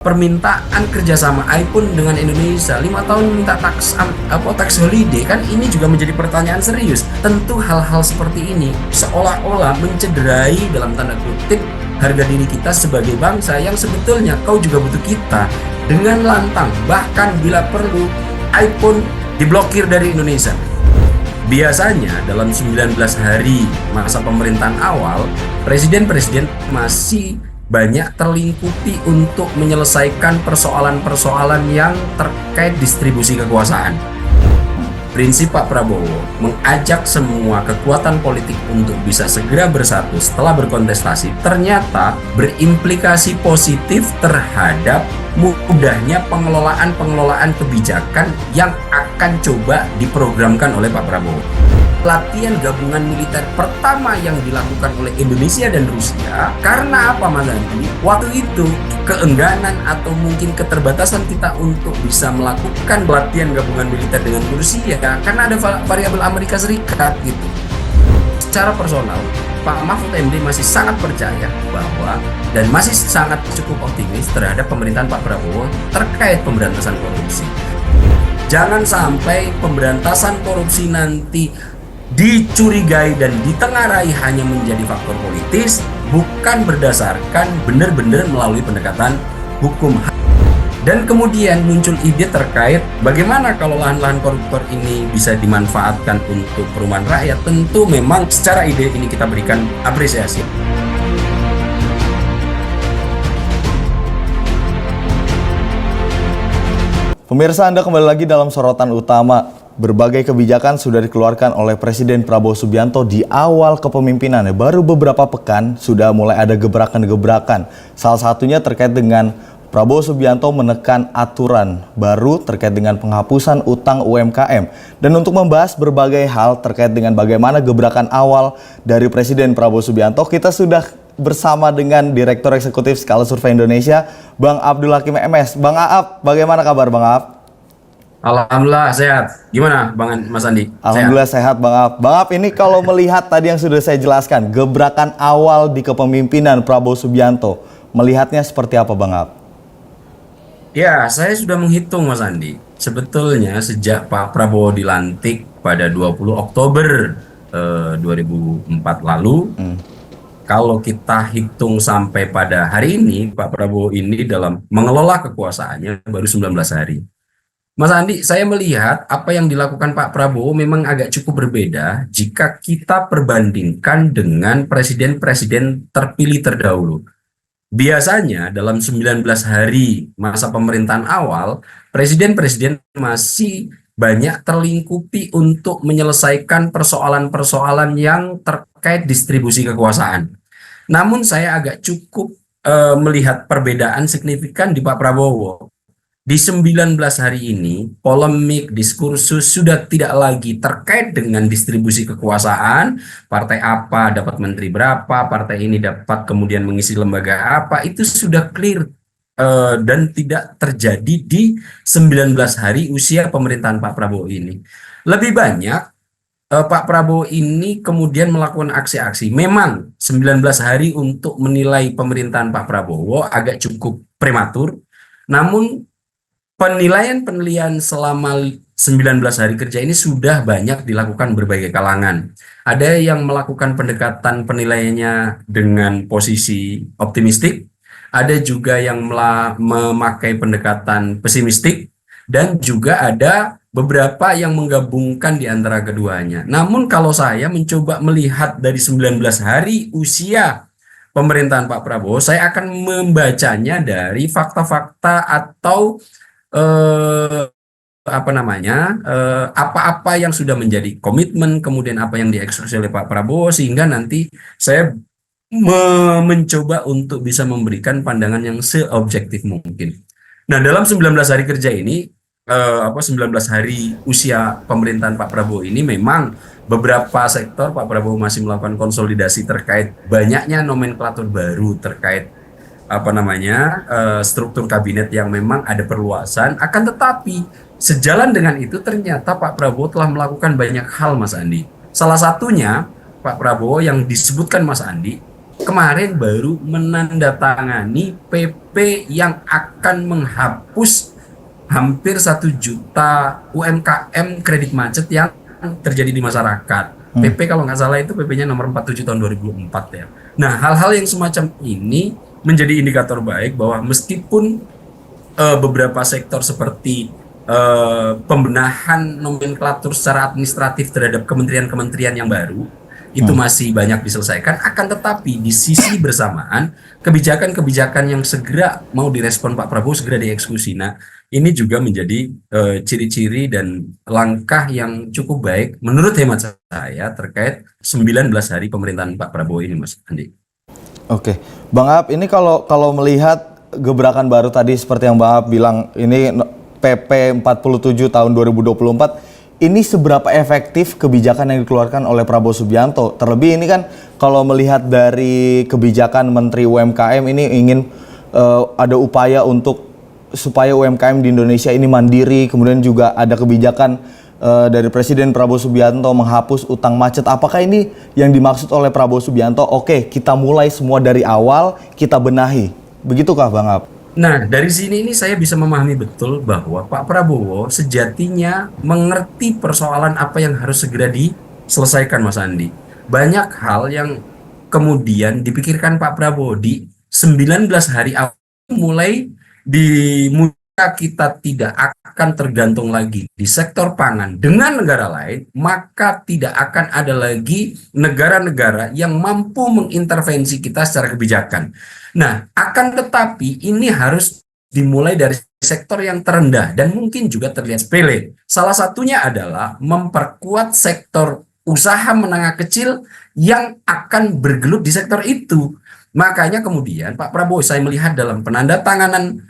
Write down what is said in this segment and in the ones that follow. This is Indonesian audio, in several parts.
permintaan kerjasama iPhone dengan Indonesia 5 tahun minta tax holiday, kan ini juga menjadi pertanyaan serius. Tentu hal-hal seperti ini seolah-olah mencederai dalam tanda kutip harga diri kita sebagai bangsa yang sebetulnya kau juga butuh kita. Dengan lantang, bahkan bila perlu iPhone diblokir dari Indonesia. Biasanya dalam 19 hari masa pemerintahan awal, presiden-presiden masih banyak terlingkupi untuk menyelesaikan persoalan-persoalan yang terkait distribusi kekuasaan. Prinsip Pak Prabowo mengajak semua kekuatan politik untuk bisa segera bersatu setelah berkontestasi ternyata berimplikasi positif terhadap mudahnya pengelolaan kebijakan yang akan coba diprogramkan oleh Pak Prabowo. Latihan gabungan militer pertama yang dilakukan oleh Indonesia dan Rusia karena apa Mas Andi? Waktu itu keengganan atau mungkin keterbatasan kita untuk bisa melakukan latihan gabungan militer dengan Rusia karena ada variabel Amerika Serikat gitu. Secara personal, Pak Mahfud MD masih sangat percaya bahwa dan masih sangat cukup optimis terhadap pemerintahan Pak Prabowo terkait pemberantasan korupsi. Jangan sampai pemberantasan korupsi nanti dicurigai dan ditengarai hanya menjadi faktor politis, bukan berdasarkan benar-benar melalui pendekatan hukum. Dan kemudian muncul ide terkait bagaimana kalau lahan-lahan koruptor ini bisa dimanfaatkan untuk perumahan rakyat. Tentu memang secara ide ini kita berikan apresiasi. Pemirsa, Anda kembali lagi dalam sorotan utama. Berbagai kebijakan sudah dikeluarkan oleh Presiden Prabowo Subianto di awal kepemimpinannya. Baru beberapa pekan sudah mulai ada gebrakan-gebrakan. Salah satunya terkait dengan Prabowo Subianto menekan aturan baru terkait dengan penghapusan utang UMKM. Dan untuk membahas berbagai hal terkait dengan bagaimana gebrakan awal dari Presiden Prabowo Subianto, kita sudah bersama dengan Direktur Eksekutif Skala Survei Indonesia, Bang Abdul Hakim MS. Bang Aap, bagaimana kabar Bang Aap? Alhamdulillah sehat. Gimana Bang Mas Andi? Alhamdulillah sehat Bang Aap. Bang Aap, ini kalau melihat tadi yang sudah saya jelaskan, gebrakan awal di kepemimpinan Prabowo Subianto, melihatnya seperti apa Bang Aap? Ya, saya sudah menghitung Mas Andi. Sebetulnya sejak Pak Prabowo dilantik pada 20 Oktober 2004 lalu, kalau kita hitung sampai pada hari ini, Pak Prabowo ini dalam mengelola kekuasaannya baru 19 hari. Mas Andi, saya melihat apa yang dilakukan Pak Prabowo memang agak cukup berbeda jika kita perbandingkan dengan presiden-presiden terpilih terdahulu. Biasanya dalam 19 hari masa pemerintahan awal, presiden-presiden masih banyak terlingkupi untuk menyelesaikan persoalan-persoalan yang terkait distribusi kekuasaan. Namun saya agak cukup melihat perbedaan signifikan di Pak Prabowo. Di 19 hari ini, polemik, diskursus sudah tidak lagi terkait dengan distribusi kekuasaan, partai apa dapat menteri berapa, partai ini dapat kemudian mengisi lembaga apa, itu sudah clear dan tidak terjadi di 19 hari usia pemerintahan Pak Prabowo ini. Lebih banyak, Pak Prabowo ini kemudian melakukan aksi-aksi. Memang 19 hari untuk menilai pemerintahan Pak Prabowo agak cukup prematur, namun penilaian selama 19 hari kerja ini sudah banyak dilakukan berbagai kalangan. Ada yang melakukan pendekatan penilaiannya dengan posisi optimistik, ada juga yang memakai pendekatan pesimistik, dan juga ada beberapa yang menggabungkan di antara keduanya. Namun kalau saya mencoba melihat dari 19 hari usia pemerintahan Pak Prabowo, saya akan membacanya dari fakta-fakta atau apa-apa yang sudah menjadi komitmen, kemudian apa yang dieksekusi oleh Pak Prabowo, sehingga nanti saya mencoba untuk bisa memberikan pandangan yang seobjektif mungkin. Nah, dalam 19 hari kerja ini, 19 hari usia pemerintahan Pak Prabowo ini, memang beberapa sektor Pak Prabowo masih melakukan konsolidasi terkait banyaknya nomenklatur baru terkait struktur kabinet yang memang ada perluasan. Akan tetapi sejalan dengan itu ternyata Pak Prabowo telah melakukan banyak hal Mas Andi. Salah satunya Pak Prabowo yang disebutkan Mas Andi kemarin baru menandatangani PP yang akan menghapus hampir 1 juta UMKM kredit macet yang terjadi di masyarakat. PP kalau nggak salah itu PP-nya nomor 47 tahun 2004 ya. Nah, hal-hal yang semacam ini menjadi indikator baik bahwa meskipun beberapa sektor seperti pembenahan nomenklatur secara administratif terhadap kementerian-kementerian yang baru itu masih banyak diselesaikan, akan tetapi di sisi bersamaan kebijakan-kebijakan yang segera mau direspon Pak Prabowo segera dieksekusi. Nah, ini juga menjadi ciri-ciri dan langkah yang cukup baik menurut hemat saya terkait 19 hari pemerintahan Pak Prabowo ini, Mas Andi. Oke, Bang Ab, ini kalau melihat gebrakan baru tadi seperti yang Bang Ab bilang, ini PP 47 tahun 2024, ini seberapa efektif kebijakan yang dikeluarkan oleh Prabowo Subianto? Terlebih ini kan kalau melihat dari kebijakan Menteri UMKM ini ingin ada upaya untuk supaya UMKM di Indonesia ini mandiri, kemudian juga ada kebijakan dari Presiden Prabowo Subianto menghapus utang macet. Apakah ini yang dimaksud oleh Prabowo Subianto? Oke, kita mulai semua dari awal, kita benahi. Begitukah Bang Ab? Nah, dari sini ini saya bisa memahami betul bahwa Pak Prabowo sejatinya mengerti persoalan apa yang harus segera diselesaikan, Mas Andi. Banyak hal yang kemudian dipikirkan Pak Prabowo di 19 hari awal mulai dimulai kita tidak akan tergantung lagi di sektor pangan dengan negara lain, maka tidak akan ada lagi negara-negara yang mampu mengintervensi kita secara kebijakan. Nah, akan tetapi ini harus dimulai dari sektor yang terendah dan mungkin juga terlihat sepele. Salah satunya adalah memperkuat sektor usaha menengah kecil yang akan bergelut di sektor itu. Makanya kemudian Pak Prabowo saya melihat dalam penandatanganan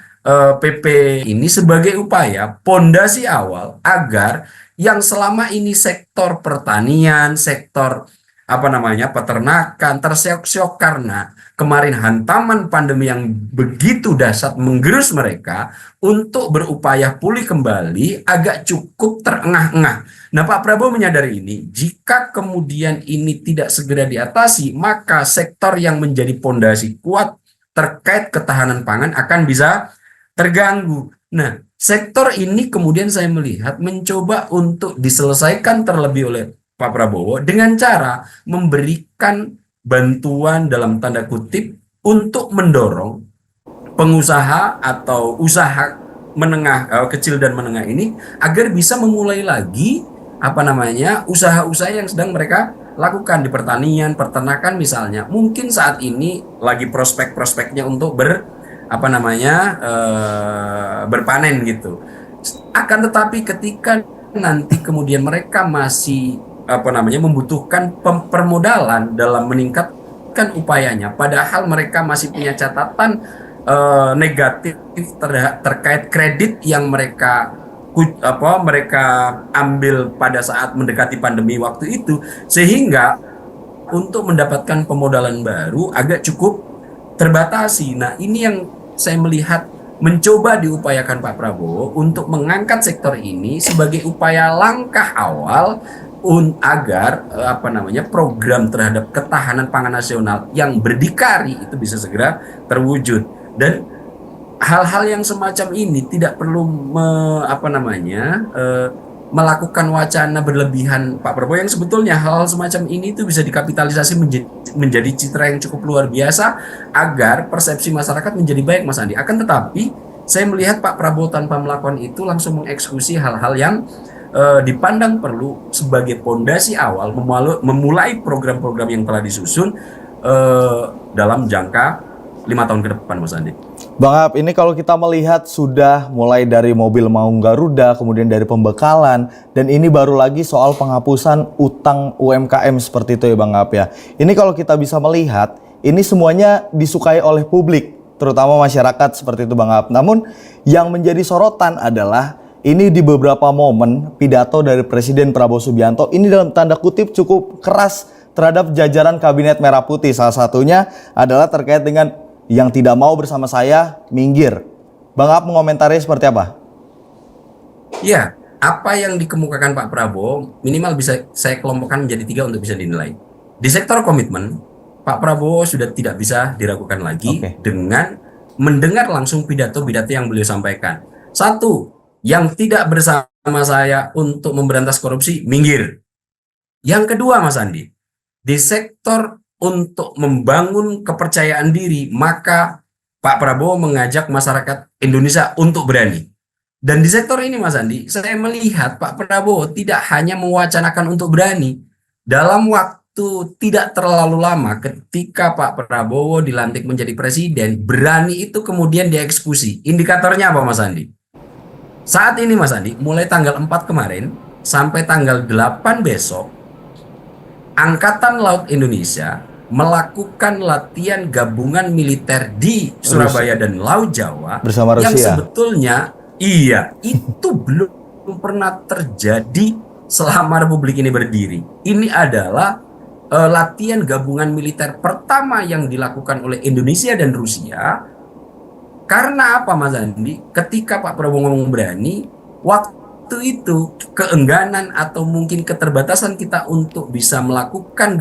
PP ini sebagai upaya pondasi awal agar yang selama ini sektor pertanian, sektor peternakan terseok-seok karena kemarin hantaman pandemi yang begitu dahsyat menggerus mereka untuk berupaya pulih kembali agak cukup terengah-engah. Nah, Pak Prabowo menyadari ini, jika kemudian ini tidak segera diatasi, maka sektor yang menjadi pondasi kuat terkait ketahanan pangan akan bisa terganggu. Nah, sektor ini kemudian saya melihat mencoba untuk diselesaikan terlebih oleh Pak Prabowo dengan cara memberikan bantuan dalam tanda kutip untuk mendorong pengusaha atau usaha menengah kecil dan menengah ini agar bisa memulai lagi usaha-usaha yang sedang mereka lakukan di pertanian, peternakan misalnya. Mungkin saat ini lagi prospek-prospeknya untuk berpanen gitu. Akan tetapi ketika nanti kemudian mereka masih membutuhkan permodalan dalam meningkatkan upayanya, padahal mereka masih punya catatan negatif terkait kredit yang mereka ambil pada saat mendekati pandemi waktu itu, sehingga untuk mendapatkan pemodalan baru agak cukup terbatasi. Nah, ini yang saya melihat mencoba diupayakan Pak Prabowo untuk mengangkat sektor ini sebagai upaya langkah awal agar program terhadap ketahanan pangan nasional yang berdikari itu bisa segera terwujud. Dan hal-hal yang semacam ini tidak perlu melakukan wacana berlebihan Pak Prabowo, yang sebetulnya hal-hal semacam ini itu bisa dikapitalisasi menjadi citra yang cukup luar biasa agar persepsi masyarakat menjadi baik, Mas Andi. Akan tetapi saya melihat Pak Prabowo tanpa melakukan itu langsung mengeksekusi hal-hal yang dipandang perlu sebagai pondasi awal memulai program-program yang telah disusun dalam jangka 5 tahun ke depan, Mas Andi. Bang Ab, ini kalau kita melihat sudah mulai dari mobil maung Garuda, kemudian dari pembekalan, dan ini baru lagi soal penghapusan utang UMKM seperti itu ya Bang Ab ya. Ini kalau kita bisa melihat, ini semuanya disukai oleh publik, terutama masyarakat seperti itu Bang Ab. Namun yang menjadi sorotan adalah ini di beberapa momen pidato dari Presiden Prabowo Subianto ini dalam tanda kutip cukup keras terhadap jajaran Kabinet Merah Putih. Salah satunya adalah terkait dengan yang tidak mau bersama saya minggir. Bang Ab mengomentari seperti apa? Ya, apa yang dikemukakan Pak Prabowo minimal bisa saya kelompokkan menjadi 3 untuk bisa dinilai. Di sektor komitmen, Pak Prabowo sudah tidak bisa diragukan lagi Oke. dengan mendengar langsung pidato-pidato yang beliau sampaikan. Satu, yang tidak bersama saya untuk memberantas korupsi, minggir. Yang kedua, Mas Andi, di sektor untuk membangun kepercayaan diri, maka Pak Prabowo mengajak masyarakat Indonesia untuk berani. Dan di sektor ini, Mas Andi, saya melihat Pak Prabowo tidak hanya mewacanakan untuk berani. Dalam waktu tidak terlalu lama, ketika Pak Prabowo dilantik menjadi presiden, berani itu kemudian dieksekusi. Indikatornya apa, Mas Andi? Saat ini, Mas Andi, mulai tanggal 4 kemarin sampai tanggal 8 besok, Angkatan Laut Indonesia melakukan latihan gabungan militer di Surabaya dan Laut Jawa Bersama yang Rusia. sebetulnya itu belum pernah terjadi selama Republik ini berdiri. Ini adalah latihan gabungan militer pertama yang dilakukan oleh Indonesia dan Rusia. Karena apa, Mas Andi? Ketika Pak Prabowo ngomong berani, waktu itu keengganan atau mungkin keterbatasan kita untuk bisa melakukan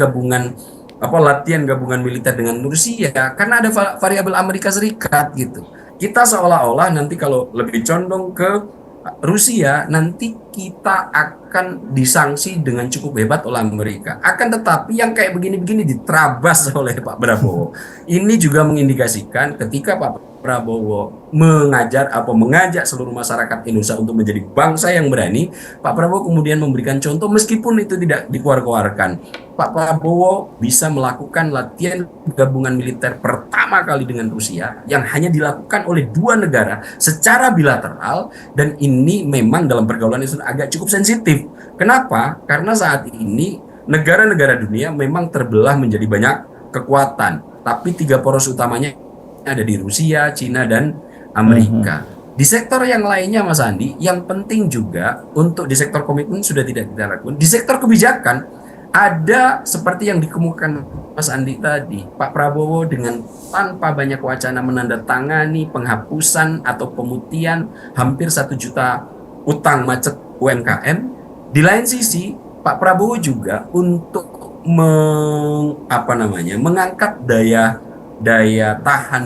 latihan gabungan militer dengan Rusia karena ada variabel Amerika Serikat gitu. Kita seolah-olah nanti kalau lebih condong ke Rusia, nanti kita akan disanksi dengan cukup hebat oleh Amerika. Akan tetapi yang kayak begini-begini diterabas oleh Pak Prabowo. Ini juga mengindikasikan ketika Pak Prabowo mengajak seluruh masyarakat Indonesia untuk menjadi bangsa yang berani, Pak Prabowo kemudian memberikan contoh meskipun itu tidak dikeluarkan. Pak Prabowo bisa melakukan latihan gabungan militer pertama kali dengan Rusia yang hanya dilakukan oleh dua negara secara bilateral, dan ini memang dalam pergaulan itu agak cukup sensitif. Kenapa? Karena saat ini negara-negara dunia memang terbelah menjadi banyak kekuatan, tapi tiga poros utamanya ada di Rusia, Cina, dan Amerika. Di sektor yang lainnya, Mas Andi, yang penting juga untuk di sektor komitmen sudah tidak kita lakukan. Di sektor kebijakan, ada seperti yang dikemukakan Mas Andi tadi, Pak Prabowo dengan tanpa banyak wacana menandatangani penghapusan atau pemutihan hampir 1 juta utang macet UMKM. Di lain sisi, Pak Prabowo juga untuk mengangkat daya tahan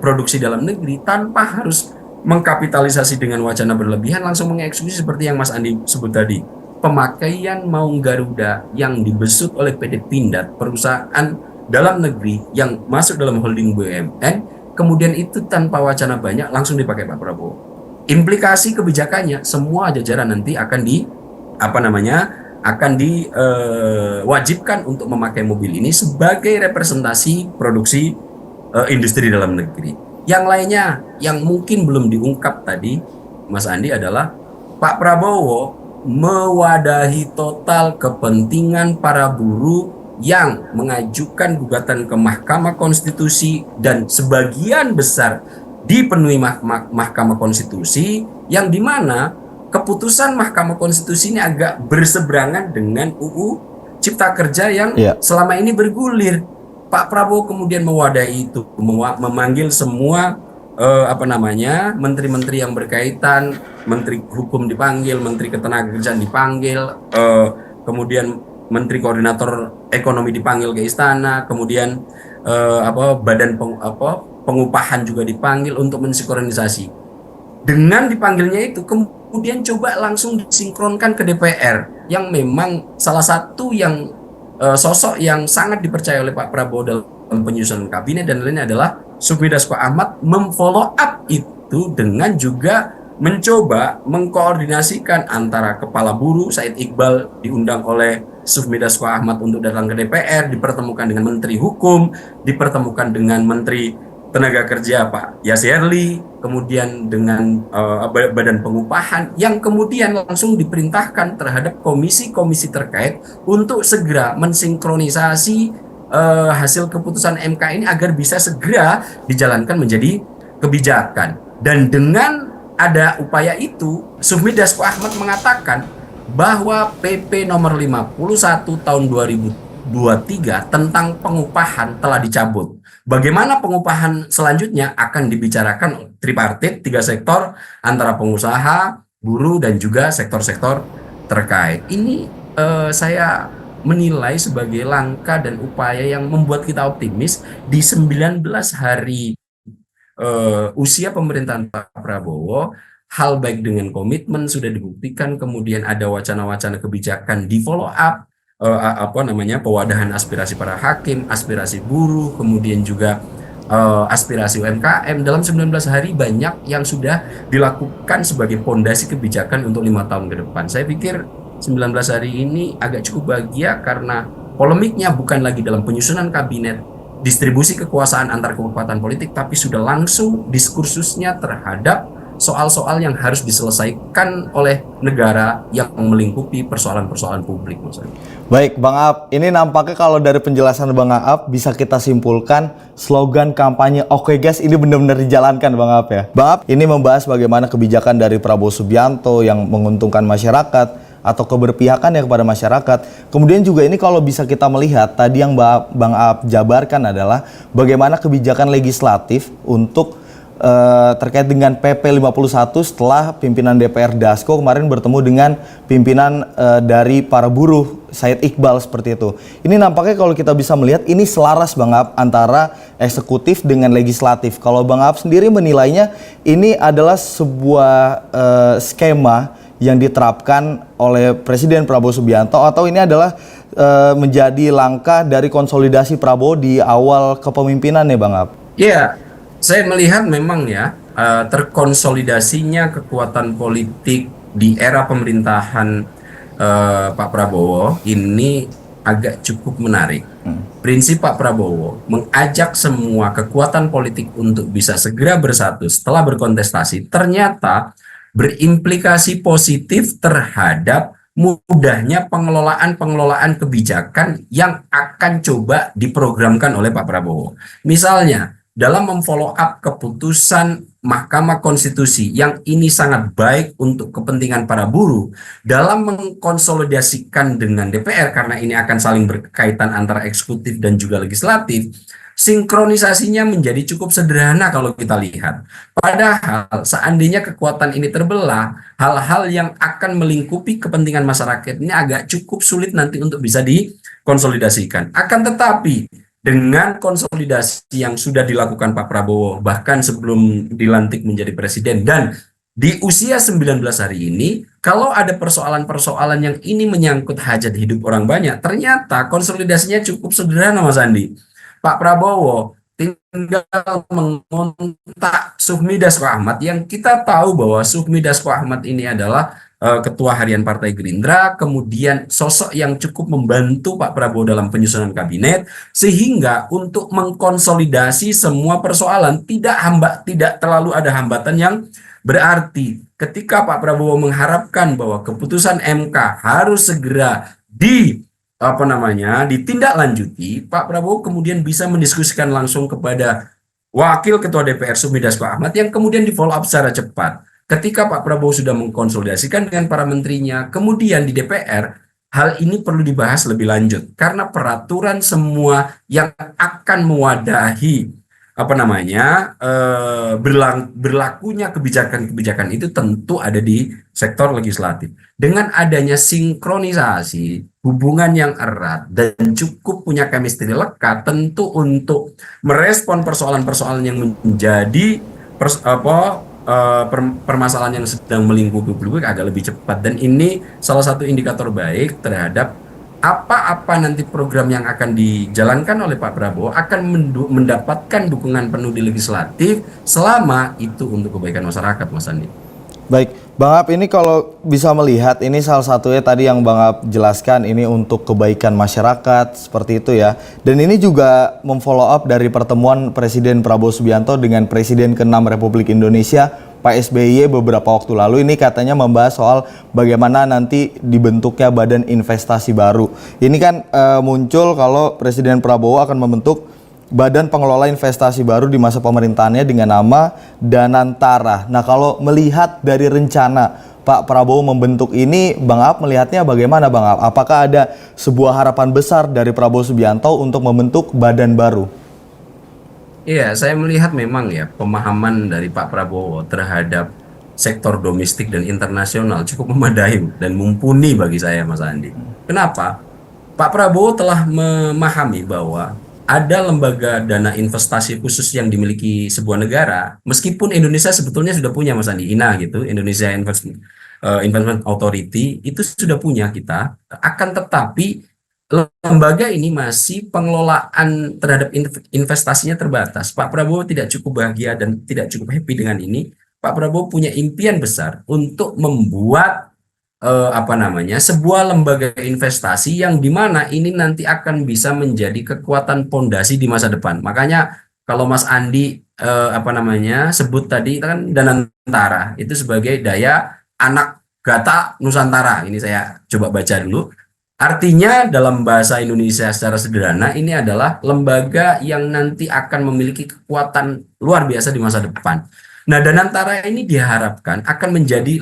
produksi dalam negeri tanpa harus mengkapitalisasi dengan wacana berlebihan, langsung mengeksekusi seperti yang Mas Andi sebut tadi. Pemakaian Maung Garuda yang dibesut oleh PT Pindad, perusahaan dalam negeri yang masuk dalam holding BUMN, kemudian itu tanpa wacana banyak langsung dipakai Pak Prabowo. Implikasi kebijakannya semua jajaran nanti akan diwajibkan untuk memakai mobil ini sebagai representasi produksi industri dalam negeri. Yang lainnya yang mungkin belum diungkap tadi, Mas Andi, adalah Pak Prabowo mewadahi total kepentingan para buruh yang mengajukan gugatan ke Mahkamah Konstitusi dan sebagian besar dipenuhi Mahkamah Konstitusi, yang dimana keputusan Mahkamah Konstitusi ini agak berseberangan dengan UU Cipta Kerja yang selama ini bergulir. Pak Prabowo kemudian mewadahi itu, memanggil semua menteri-menteri yang berkaitan, Menteri Hukum dipanggil, Menteri Ketenagakerjaan dipanggil, kemudian Menteri Koordinator Ekonomi dipanggil ke istana, kemudian Badan Pengupahan juga dipanggil untuk mensinkronisasi. Dengan dipanggilnya itu kemudian coba langsung disinkronkan ke DPR, yang memang salah satu yang sosok yang sangat dipercaya oleh Pak Prabowo dalam penyusunan kabinet dan lainnya adalah Sufmi Dasko Ahmad, memfollow up itu dengan juga mencoba mengkoordinasikan antara kepala buruh Said Iqbal diundang oleh Sufmi Dasko Ahmad untuk datang ke DPR, dipertemukan dengan Menteri Hukum, dipertemukan dengan Menteri Tenaga Kerja Pak Yasirli, kemudian dengan Badan Pengupahan, yang kemudian langsung diperintahkan terhadap komisi-komisi terkait untuk segera mensinkronisasi hasil keputusan MK ini agar bisa segera dijalankan menjadi kebijakan. Dan dengan ada upaya itu, Sufmi Dasko Ahmad mengatakan bahwa PP nomor 51 tahun 2023 tentang pengupahan telah dicabut. Bagaimana pengupahan selanjutnya akan dibicarakan tripartit, 3 sektor antara pengusaha, buruh, dan juga sektor-sektor terkait. Ini saya menilai sebagai langkah dan upaya yang membuat kita optimis di 19 hari usia pemerintahan Pak Prabowo, hal baik dengan komitmen sudah dibuktikan, kemudian ada wacana-wacana kebijakan di follow up, apa namanya, pewadahan aspirasi para hakim, aspirasi buruh, kemudian juga aspirasi UMKM. Dalam 19 hari banyak yang sudah dilakukan sebagai pondasi kebijakan untuk 5 tahun ke depan. Saya pikir 19 hari ini agak cukup bahagia karena polemiknya bukan lagi dalam penyusunan kabinet, distribusi kekuasaan antar kekuatan politik, tapi sudah langsung diskursusnya terhadap soal-soal yang harus diselesaikan oleh negara yang melingkupi persoalan-persoalan publik, Mas Adi. Baik, Bang Aap, ini nampaknya kalau dari penjelasan Bang Aap bisa kita simpulkan slogan kampanye Oke Guys ini benar-benar dijalankan, Bang Aap ya. Bang Aap ini membahas bagaimana kebijakan dari Prabowo Subianto yang menguntungkan masyarakat atau keberpihakan ya kepada masyarakat. Kemudian juga ini kalau bisa kita melihat tadi yang Bang Aap jabarkan adalah bagaimana kebijakan legislatif untuk terkait dengan PP 51 setelah pimpinan DPR Dasko kemarin bertemu dengan pimpinan dari para buruh Said Iqbal seperti itu. Ini nampaknya kalau kita bisa melihat ini selaras Bang Aap antara eksekutif dengan legislatif. Kalau Bang Aap sendiri menilainya ini adalah sebuah skema yang diterapkan oleh Presiden Prabowo Subianto atau ini adalah menjadi langkah dari konsolidasi Prabowo di awal kepemimpinan ya Bang Aap? Ya, saya melihat memang ya terkonsolidasinya kekuatan politik di era pemerintahan Pak Prabowo ini agak cukup menarik. Prinsip Pak Prabowo mengajak semua kekuatan politik untuk bisa segera bersatu setelah berkontestasi ternyata berimplikasi positif terhadap mudahnya pengelolaan kebijakan yang akan coba diprogramkan oleh Pak Prabowo. Misalnya, dalam memfollow up keputusan Mahkamah Konstitusi yang ini sangat baik untuk kepentingan para buruh, dalam mengkonsolidasikan dengan DPR karena ini akan saling berkaitan antara eksekutif dan juga legislatif, sinkronisasinya menjadi cukup sederhana kalau kita lihat. Padahal seandainya kekuatan ini terbelah, hal-hal yang akan melingkupi kepentingan masyarakat ini agak cukup sulit nanti untuk bisa dikonsolidasikan. Akan tetapi dengan konsolidasi yang sudah dilakukan Pak Prabowo bahkan sebelum dilantik menjadi presiden dan di usia 19 hari ini, kalau ada persoalan-persoalan yang ini menyangkut hajat hidup orang banyak, ternyata konsolidasinya cukup sederhana, Mas Andi. Pak Prabowo tinggal mengontak Sufmi Dasko Ahmad yang kita tahu bahwa Sufmi Dasko Ahmad ini adalah Ketua Harian Partai Gerindra, kemudian sosok yang cukup membantu Pak Prabowo dalam penyusunan kabinet, sehingga untuk mengkonsolidasi semua persoalan tidak terlalu ada hambatan yang berarti. Ketika Pak Prabowo mengharapkan bahwa keputusan MK harus segera ditindaklanjuti, Pak Prabowo kemudian bisa mendiskusikan langsung kepada Wakil Ketua DPR Sufmi Dasko Ahmad yang kemudian di follow up secara cepat. Ketika Pak Prabowo sudah mengkonsolidasikan dengan para menterinya, kemudian di DPR, hal ini perlu dibahas lebih lanjut karena peraturan semua yang akan mewadahi berlakunya kebijakan-kebijakan itu tentu ada di sektor legislatif. Dengan adanya sinkronisasi, hubungan yang erat dan cukup punya chemistry lekat, tentu untuk merespon persoalan-persoalan yang menjadi permasalahan yang sedang melingkupi publik agak lebih cepat, dan ini salah satu indikator baik terhadap apa-apa nanti program yang akan dijalankan oleh Pak Prabowo akan mendapatkan dukungan penuh di legislatif selama itu untuk kebaikan masyarakat, Mas Andi. Baik, Bang Aap ini kalau bisa melihat ini salah satunya tadi yang Bang Aap jelaskan ini untuk kebaikan masyarakat seperti itu ya. Dan ini juga memfollow up dari pertemuan Presiden Prabowo Subianto dengan Presiden ke-6 Republik Indonesia Pak SBY beberapa waktu lalu. Ini katanya membahas soal bagaimana nanti dibentuknya badan investasi baru. Ini kan muncul kalau Presiden Prabowo akan membentuk Badan Pengelola Investasi baru di masa pemerintahannya dengan nama Danantara. Nah, kalau melihat dari rencana Pak Prabowo membentuk ini, Bang Aap melihatnya bagaimana Bang Aap? Apakah ada sebuah harapan besar dari Prabowo Subianto untuk membentuk badan baru? Iya, saya melihat memang ya pemahaman dari Pak Prabowo terhadap sektor domestik dan internasional cukup memadai dan mumpuni bagi saya, Mas Andi. Kenapa? Pak Prabowo telah memahami bahwa ada lembaga dana investasi khusus yang dimiliki sebuah negara, meskipun Indonesia sebetulnya sudah punya, Mas Andi, INA gitu, Indonesia Investment Authority itu sudah punya kita, akan tetapi lembaga ini masih pengelolaan terhadap investasinya terbatas. Pak Prabowo tidak cukup bahagia dan tidak cukup happy dengan ini. Pak Prabowo punya impian besar untuk membuat apa namanya, sebuah lembaga investasi yang dimana ini nanti akan bisa menjadi kekuatan pondasi di masa depan. Makanya kalau Mas Andi apa namanya sebut tadi kan Danantara itu sebagai daya anak gata Nusantara. Ini saya coba baca dulu. Artinya dalam bahasa Indonesia secara sederhana ini adalah lembaga yang nanti akan memiliki kekuatan luar biasa di masa depan. Nah, Danantara ini diharapkan akan menjadi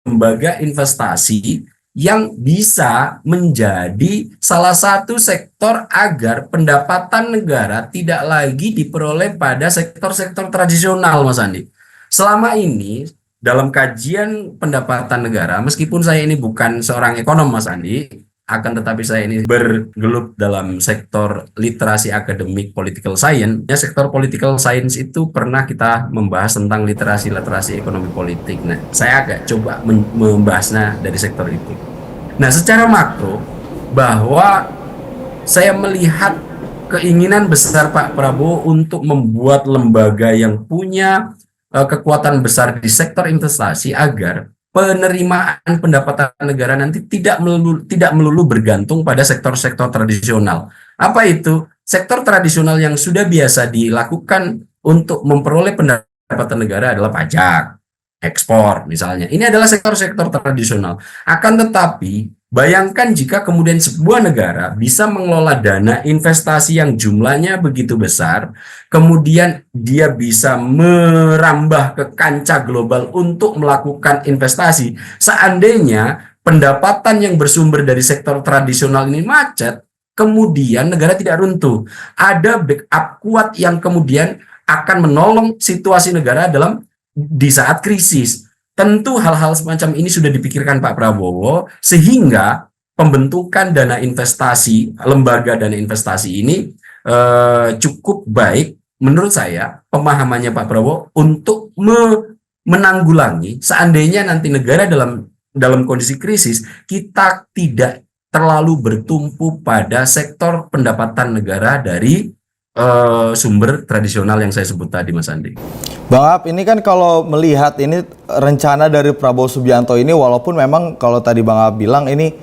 lembaga investasi yang bisa menjadi salah satu sektor agar pendapatan negara tidak lagi diperoleh pada sektor-sektor tradisional, Mas Andi. Selama ini dalam kajian pendapatan negara, meskipun saya ini bukan seorang ekonom, Mas Andi, akan tetapi saya ini bergelut dalam sektor literasi akademik political science. Ya, sektor political science itu pernah kita membahas tentang literasi ekonomi politik. Nah, saya agak coba membahasnya dari sektor itu. Nah, secara makro bahwa saya melihat keinginan besar Pak Prabowo untuk membuat lembaga yang punya kekuatan besar di sektor investasi agar penerimaan pendapatan negara nanti tidak melulu bergantung pada sektor-sektor tradisional. Apa itu? Sektor tradisional yang sudah biasa dilakukan untuk memperoleh pendapatan negara adalah pajak, ekspor misalnya. Ini adalah sektor-sektor tradisional. Akan tetapi, bayangkan jika kemudian sebuah negara bisa mengelola dana investasi yang jumlahnya begitu besar, kemudian dia bisa merambah ke kancah global untuk melakukan investasi. Seandainya pendapatan yang bersumber dari sektor tradisional ini macet, kemudian negara tidak runtuh. Ada backup kuat yang kemudian akan menolong situasi negara di saat krisis. Tentu hal-hal semacam ini sudah dipikirkan Pak Prabowo sehingga pembentukan dana investasi, lembaga dana investasi ini cukup baik menurut saya pemahamannya Pak Prabowo untuk menanggulangi seandainya nanti negara dalam kondisi krisis, kita tidak terlalu bertumpu pada sektor pendapatan negara dari sumber tradisional yang saya sebut tadi, Mas Andi. Bang Ab, ini kan kalau melihat ini rencana dari Prabowo Subianto ini, walaupun memang kalau tadi Bang Ab bilang ini,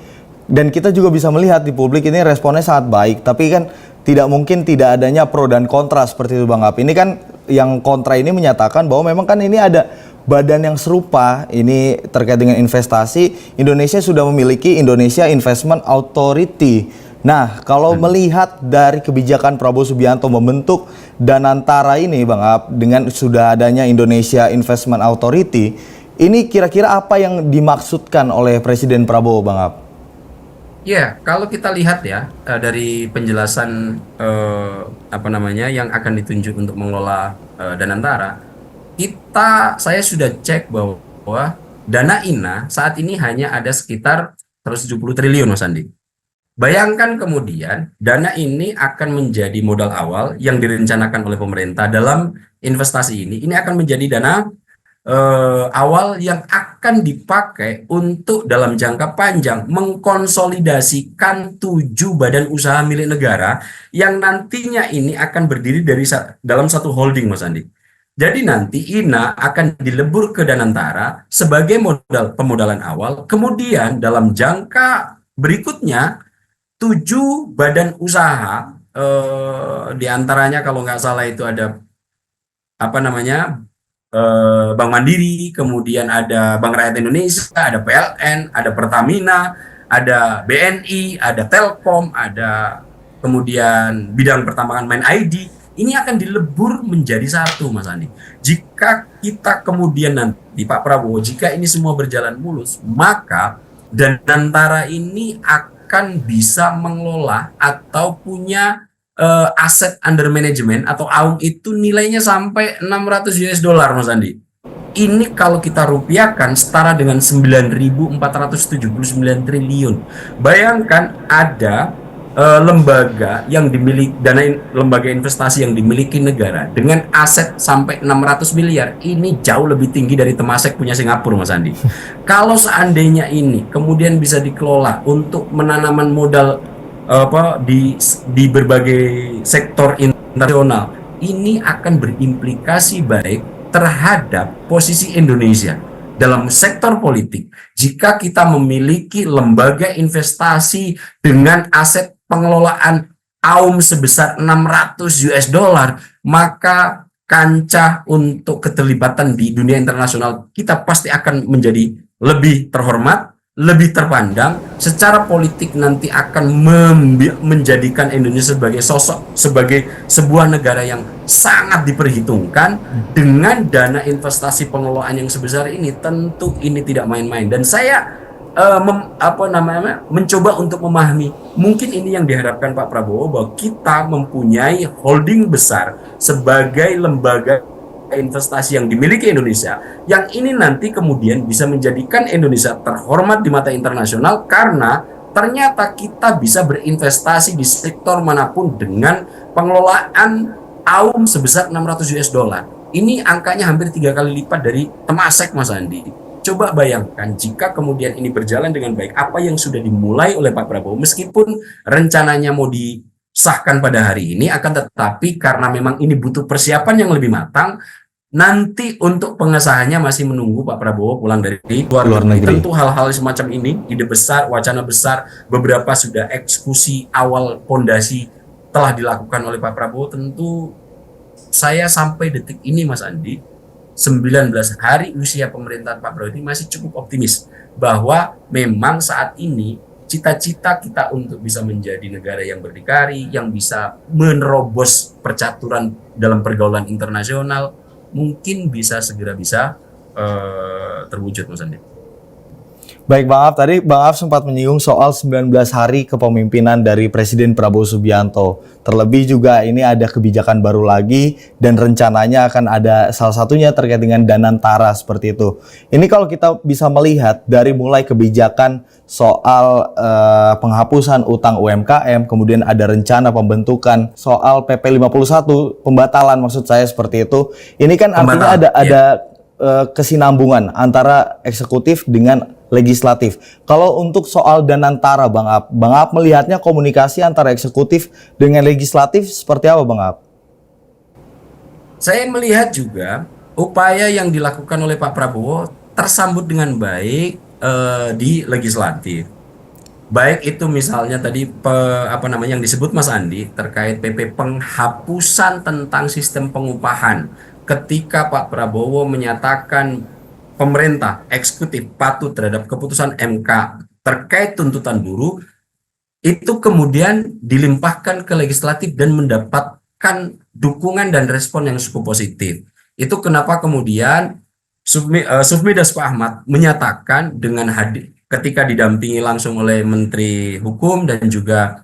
dan kita juga bisa melihat di publik ini responnya sangat baik, tapi kan tidak mungkin tidak adanya pro dan kontra seperti itu Bang Ab. Ini kan yang kontra ini menyatakan bahwa memang kan ini ada badan yang serupa ini terkait dengan investasi. Indonesia sudah memiliki Indonesia Investment Authority. Nah, kalau melihat dari kebijakan Prabowo Subianto membentuk Danantara ini, Bang Ab, dengan sudah adanya Indonesia Investment Authority, ini kira-kira apa yang dimaksudkan oleh Presiden Prabowo, Bang Ab? Ya, kalau kita lihat ya dari penjelasan apa namanya yang akan ditunjuk untuk mengelola Danantara, saya sudah cek bahwa dana INA saat ini hanya ada sekitar 170 triliun, Mas Andi. Bayangkan kemudian dana ini akan menjadi modal awal yang direncanakan oleh pemerintah dalam investasi ini. Ini akan menjadi dana awal yang akan dipakai untuk dalam jangka panjang mengkonsolidasikan 7 badan usaha milik negara yang nantinya ini akan berdiri dalam satu holding, Mas Andi. Jadi nanti INA akan dilebur ke Danantara sebagai pemodalan awal. Kemudian dalam jangka berikutnya 7 badan usaha diantaranya kalau nggak salah itu ada apa namanya Bank Mandiri, kemudian ada Bank Rakyat Indonesia, ada PLN, ada Pertamina, ada BNI, ada Telkom, ada kemudian bidang pertambangan Main ID. Ini akan dilebur menjadi satu, Mas Andi. Jika kita kemudian nanti Pak Prabowo, jika ini semua berjalan mulus, maka Danantara ini akan bisa mengelola atau punya aset under management atau AUM itu nilainya sampai 600 US dollar, Mas Andi. Ini kalau kita rupiahkan setara dengan 9.479 triliun. Bayangkan ada lembaga yang dimiliki lembaga investasi yang dimiliki negara dengan aset sampai 600 miliar ini jauh lebih tinggi dari Temasek punya Singapura, Mas Andi. Kalau seandainya ini kemudian bisa dikelola untuk menanaman modal di berbagai sektor internasional, ini akan berimplikasi baik terhadap posisi Indonesia dalam sektor politik. Jika kita memiliki lembaga investasi dengan aset pengelolaan AUM sebesar 600 US dollar, maka kancah untuk keterlibatan di dunia internasional kita pasti akan menjadi lebih terhormat, lebih terpandang. Secara politik nanti akan menjadikan Indonesia sebagai sosok, sebagai sebuah negara yang sangat diperhitungkan. Dengan dana investasi pengelolaan yang sebesar ini, tentu ini tidak main-main. Dan saya mencoba untuk memahami, mungkin ini yang diharapkan Pak Prabowo, bahwa kita mempunyai holding besar sebagai lembaga investasi yang dimiliki Indonesia, yang ini nanti kemudian bisa menjadikan Indonesia terhormat di mata internasional karena ternyata kita bisa berinvestasi di sektor manapun dengan pengelolaan AUM sebesar 600 US dollar. Ini angkanya hampir 3 kali lipat dari Temasek, Mas Andi. Coba bayangkan jika kemudian ini berjalan dengan baik, apa yang sudah dimulai oleh Pak Prabowo, meskipun rencananya mau disahkan pada hari ini, akan tetapi karena memang ini butuh persiapan yang lebih matang, nanti untuk pengesahannya masih menunggu Pak Prabowo pulang dari luar negeri. Tentu hal-hal semacam ini, ide besar, wacana besar, beberapa sudah eksekusi awal pondasi telah dilakukan oleh Pak Prabowo. Tentu saya sampai detik ini, Mas Andi, 19 hari usia pemerintahan Pak Prabowo ini masih cukup optimis bahwa memang saat ini cita-cita kita untuk bisa menjadi negara yang berdikari, yang bisa menerobos percaturan dalam pergaulan internasional, mungkin bisa segera terwujud, Mas Andi. Baik Bang Af, tadi Bang Af sempat menyinggung soal 19 hari kepemimpinan dari Presiden Prabowo Subianto. Terlebih juga ini ada kebijakan baru lagi dan rencananya akan ada salah satunya terkait dengan Danantara seperti itu. Ini kalau kita bisa melihat dari mulai kebijakan soal penghapusan utang UMKM, kemudian ada rencana pembentukan soal PP 51, pembatalan maksud saya seperti itu. Ini kan artinya ada kesinambungan antara eksekutif dengan legislatif. Kalau untuk soal Danantara, Bang Ab melihatnya komunikasi antara eksekutif dengan legislatif seperti apa, Bang Ab? Saya melihat juga upaya yang dilakukan oleh Pak Prabowo tersambut dengan baik di legislatif. Baik itu misalnya tadi yang disebut Mas Andi terkait PP penghapusan tentang sistem pengupahan. Ketika Pak Prabowo menyatakan pemerintah eksekutif patuh terhadap keputusan MK terkait tuntutan buruh, itu kemudian dilimpahkan ke legislatif dan mendapatkan dukungan dan respon yang cukup positif. Itu kenapa kemudian Sufmi Dasko Ahmad menyatakan dengan hadir ketika didampingi langsung oleh Menteri Hukum dan juga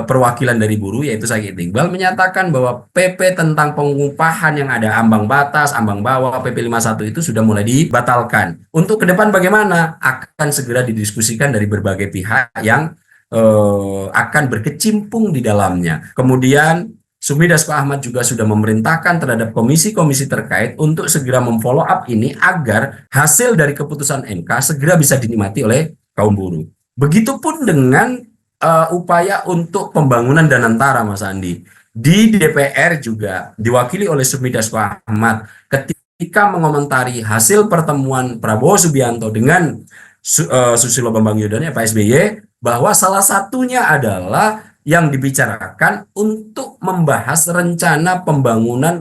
perwakilan dari buruh yaitu Said Iqbal, menyatakan bahwa PP tentang pengupahan yang ada ambang batas, ambang bawah PP 51 itu sudah mulai dibatalkan. Untuk ke depan bagaimana? Akan segera didiskusikan dari berbagai pihak yang akan berkecimpung di dalamnya. Kemudian Sufmi Dasko Ahmad juga sudah memerintahkan terhadap komisi-komisi terkait untuk segera memfollow up ini agar hasil dari keputusan MK segera bisa dinikmati oleh kaum buruh. Begitupun dengan upaya untuk pembangunan Danantara, Mas Andi. Di DPR juga diwakili oleh Sufmi Dasko Ahmad ketika mengomentari hasil pertemuan Prabowo Subianto dengan Susilo Bambang Yudhoyono, Pak SBY, bahwa salah satunya adalah yang dibicarakan untuk membahas rencana pembangunan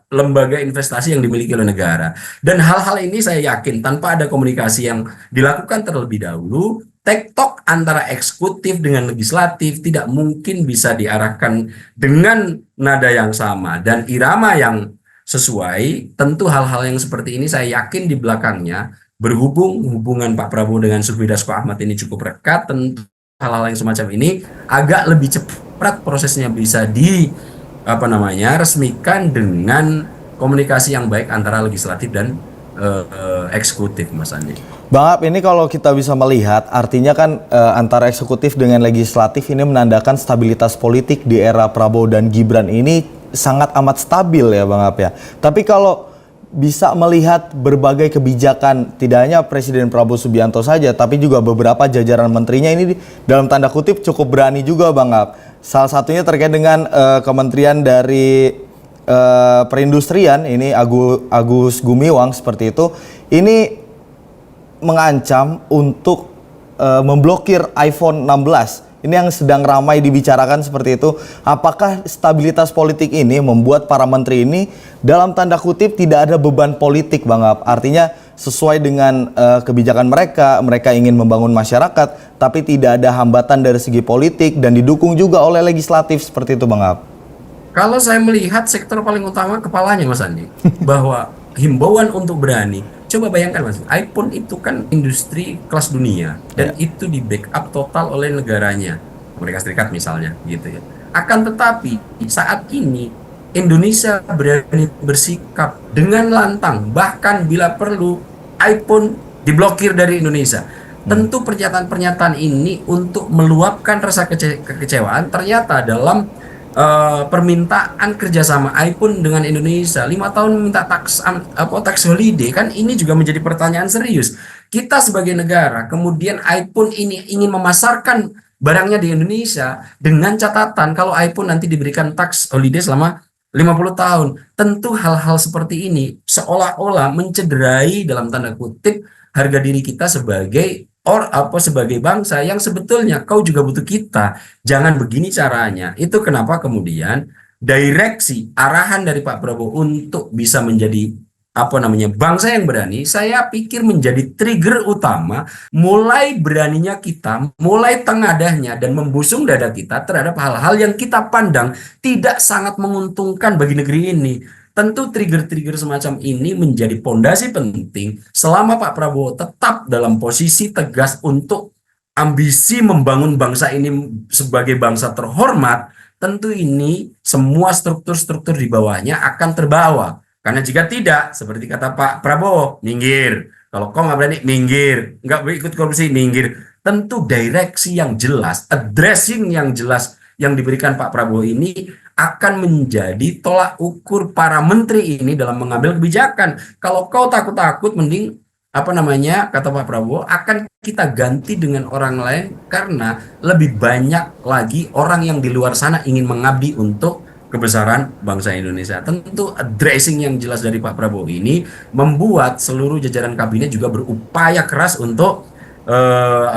lembaga investasi yang dimiliki oleh negara. Dan hal-hal ini saya yakin tanpa ada komunikasi yang dilakukan terlebih dahulu, tektok antara eksekutif dengan legislatif tidak mungkin bisa diarahkan dengan nada yang sama dan irama yang sesuai. Tentu hal-hal yang seperti ini saya yakin di belakangnya, berhubung hubungan Pak Prabowo dengan Sufmi Dasko Ahmad ini cukup rekat, tentu hal-hal yang semacam ini agak lebih cepat prosesnya bisa resmikan dengan komunikasi yang baik antara legislatif dan eksekutif, Mas Andi. Bang Ab, ini kalau kita bisa melihat, artinya kan antara eksekutif dengan legislatif ini menandakan stabilitas politik di era Prabowo dan Gibran ini sangat amat stabil ya Bang Ab ya. Tapi kalau bisa melihat berbagai kebijakan, tidak hanya Presiden Prabowo Subianto saja, tapi juga beberapa jajaran menterinya ini dalam tanda kutip cukup berani juga Bang Ab. Salah satunya terkait dengan kementerian dari perindustrian, ini Agus Gumiwang seperti itu. Ini mengancam untuk memblokir iPhone 16. Ini yang sedang ramai dibicarakan seperti itu. Apakah stabilitas politik ini membuat para menteri ini dalam tanda kutip tidak ada beban politik, Bang Ab? Artinya sesuai dengan kebijakan mereka, mereka ingin membangun masyarakat, tapi tidak ada hambatan dari segi politik dan didukung juga oleh legislatif seperti itu, Bang Ab. Kalau saya melihat sektor paling utama kepalanya, Mas Andi, bahwa himbauan untuk berani. Coba bayangkan, Mas, iPhone itu kan industri kelas dunia dan itu di backup total oleh negaranya, Amerika Serikat misalnya, gitu ya. Akan tetapi saat ini Indonesia berani bersikap dengan lantang, bahkan bila perlu iPhone diblokir dari Indonesia. Tentu pernyataan-pernyataan ini untuk meluapkan rasa kekecewaan ternyata dalam permintaan kerjasama iPhone dengan Indonesia 5 tahun minta tax holiday, kan ini juga menjadi pertanyaan serius. Kita sebagai negara kemudian iPhone ini ingin memasarkan barangnya di Indonesia dengan catatan kalau iPhone nanti diberikan tax holiday selama 50 tahun. Tentu hal-hal seperti ini seolah-olah mencederai dalam tanda kutip harga diri kita sebagai sebagai bangsa yang sebetulnya kau juga butuh kita. Jangan begini caranya. Itu kenapa kemudian direksi arahan dari Pak Prabowo untuk bisa menjadi bangsa yang berani, saya pikir menjadi trigger utama mulai beraninya kita, mulai tengadahnya dan membusung dada kita terhadap hal-hal yang kita pandang tidak sangat menguntungkan bagi negeri ini. Tentu trigger-trigger semacam ini menjadi pondasi penting selama Pak Prabowo tetap dalam posisi tegas untuk ambisi membangun bangsa ini sebagai bangsa terhormat. Tentu ini semua struktur-struktur di bawahnya akan terbawa. Karena jika tidak, seperti kata Pak Prabowo, minggir. Kalau kau nggak berani, minggir. Nggak ikut korupsi, minggir. Tentu direksi yang jelas, addressing yang jelas yang diberikan Pak Prabowo ini akan menjadi tolak ukur para menteri ini dalam mengambil kebijakan. Kalau kau takut-takut, mending kata Pak Prabowo, akan kita ganti dengan orang lain karena lebih banyak lagi orang yang di luar sana ingin mengabdi untuk kebesaran bangsa Indonesia. Tentu addressing yang jelas dari Pak Prabowo ini membuat seluruh jajaran kabinet juga berupaya keras untuk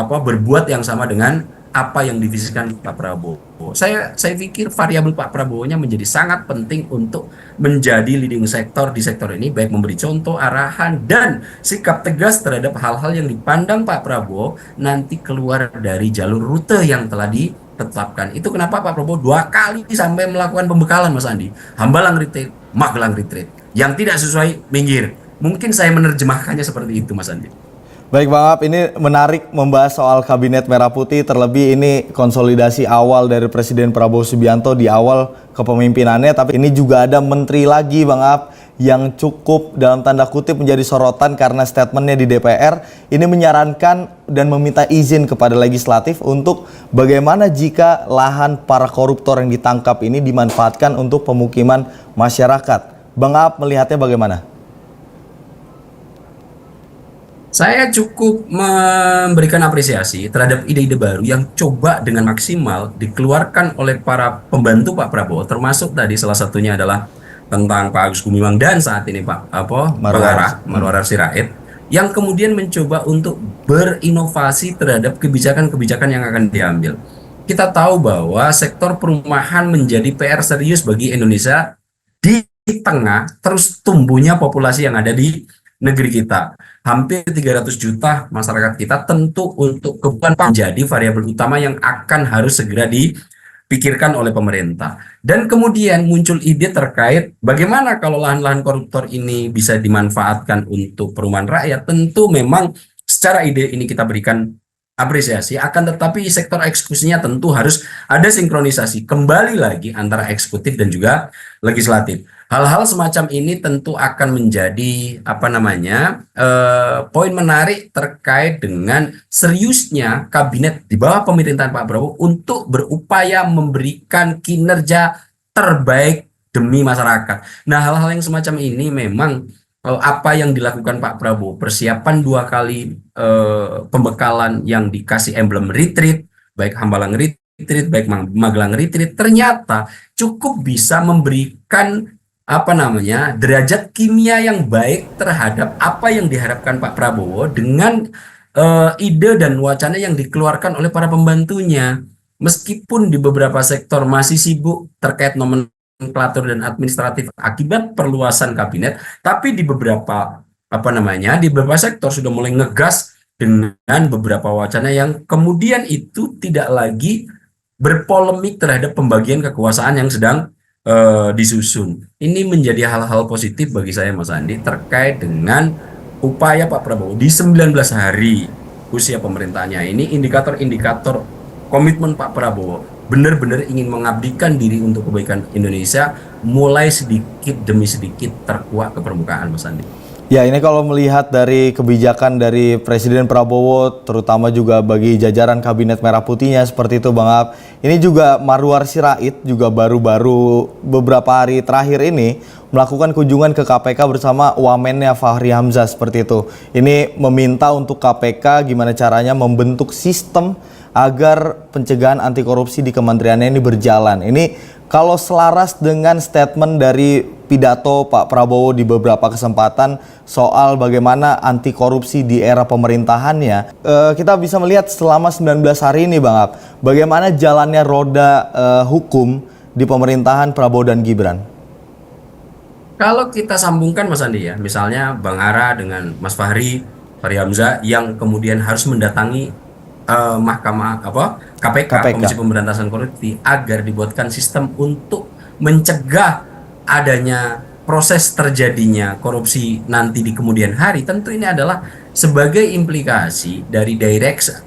berbuat yang sama dengan apa yang divisikan Pak Prabowo. Saya pikir variabel Pak Prabowo-nya menjadi sangat penting untuk menjadi leading sektor di sektor ini, baik memberi contoh, arahan, dan sikap tegas terhadap hal-hal yang dipandang Pak Prabowo nanti keluar dari jalur rute yang telah ditetapkan. Itu kenapa Pak Prabowo 2 kali sampai melakukan pembekalan, Mas Andi. Hambalang retreat, Magelang retreat. Yang tidak sesuai, minggir. Mungkin saya menerjemahkannya seperti itu, Mas Andi. Baik Bang Ab, ini menarik membahas soal Kabinet Merah Putih, terlebih ini konsolidasi awal dari Presiden Prabowo Subianto di awal kepemimpinannya, tapi ini juga ada menteri lagi Bang Ab yang cukup dalam tanda kutip menjadi sorotan karena statementnya di DPR, ini menyarankan dan meminta izin kepada legislatif untuk bagaimana jika lahan para koruptor yang ditangkap ini dimanfaatkan untuk pemukiman masyarakat. Bang Ab melihatnya bagaimana? Saya cukup memberikan apresiasi terhadap ide-ide baru yang coba dengan maksimal dikeluarkan oleh para pembantu Pak Prabowo, termasuk tadi salah satunya adalah tentang Pak Agus Gumiwang dan saat ini Pak Marwara Sirait, yang kemudian mencoba untuk berinovasi terhadap kebijakan-kebijakan yang akan diambil. Kita tahu bahwa sektor perumahan menjadi PR serius bagi Indonesia di tengah terus tumbuhnya populasi yang ada di negeri kita. Hampir 300 juta masyarakat kita, tentu untuk kebutuhan menjadi variabel utama yang akan harus segera dipikirkan oleh pemerintah. Dan kemudian muncul ide terkait bagaimana kalau lahan-lahan koruptor ini bisa dimanfaatkan untuk perumahan rakyat. Tentu memang secara ide ini kita berikan apresiasi, akan tetapi sektor eksekusinya tentu harus ada sinkronisasi kembali lagi antara eksekutif dan juga legislatif. Hal-hal semacam ini tentu akan menjadi apa namanya poin menarik terkait dengan seriusnya kabinet di bawah pemerintahan Pak Prabowo untuk berupaya memberikan kinerja terbaik demi masyarakat. Nah, hal-hal yang semacam ini memang apa yang dilakukan Pak Prabowo, persiapan 2 kali pembekalan yang dikasih emblem retreat, baik Hambalang retreat, baik Magelang retreat, ternyata cukup bisa memberikan apa namanya derajat kimia yang baik terhadap apa yang diharapkan Pak Prabowo dengan ide dan wacana yang dikeluarkan oleh para pembantunya. Meskipun di beberapa sektor masih sibuk terkait nomenklatur dan administratif akibat perluasan kabinet, tapi di beberapa apa namanya di beberapa sektor sudah mulai ngegas dengan beberapa wacana yang kemudian itu tidak lagi berpolemik terhadap pembagian kekuasaan yang sedang disusun. Ini menjadi hal-hal positif bagi saya Mas Andi terkait dengan upaya Pak Prabowo di 19 hari usia pemerintahannya ini, indikator-indikator komitmen Pak Prabowo benar-benar ingin mengabdikan diri untuk kebaikan Indonesia mulai sedikit demi sedikit terkuak ke permukaan Mas Andi. Ya, ini kalau melihat dari kebijakan dari Presiden Prabowo, terutama juga bagi jajaran Kabinet Merah Putihnya seperti itu Bang Ab. Ini juga Marwar Sirait juga baru-baru beberapa hari terakhir ini melakukan kunjungan ke KPK bersama wamennya Fahri Hamzah seperti itu. Ini meminta untuk KPK gimana caranya membentuk sistem agar pencegahan anti korupsi di kementeriannya ini berjalan. Ini kalau selaras dengan statement dari pidato Pak Prabowo di beberapa kesempatan soal bagaimana anti korupsi di era pemerintahannya, kita bisa melihat selama 19 hari ini Bang Ab, bagaimana jalannya roda hukum di pemerintahan Prabowo dan Gibran. Kalau kita sambungkan Mas Andi ya, misalnya Bang Ara dengan Mas Fahri Hamzah yang kemudian harus mendatangi Mahkamah KPK, KPK. Komisi Pemberantasan Korupsi agar dibuatkan sistem untuk mencegah adanya proses terjadinya korupsi nanti di kemudian hari. Tentu ini adalah sebagai implikasi dari direksi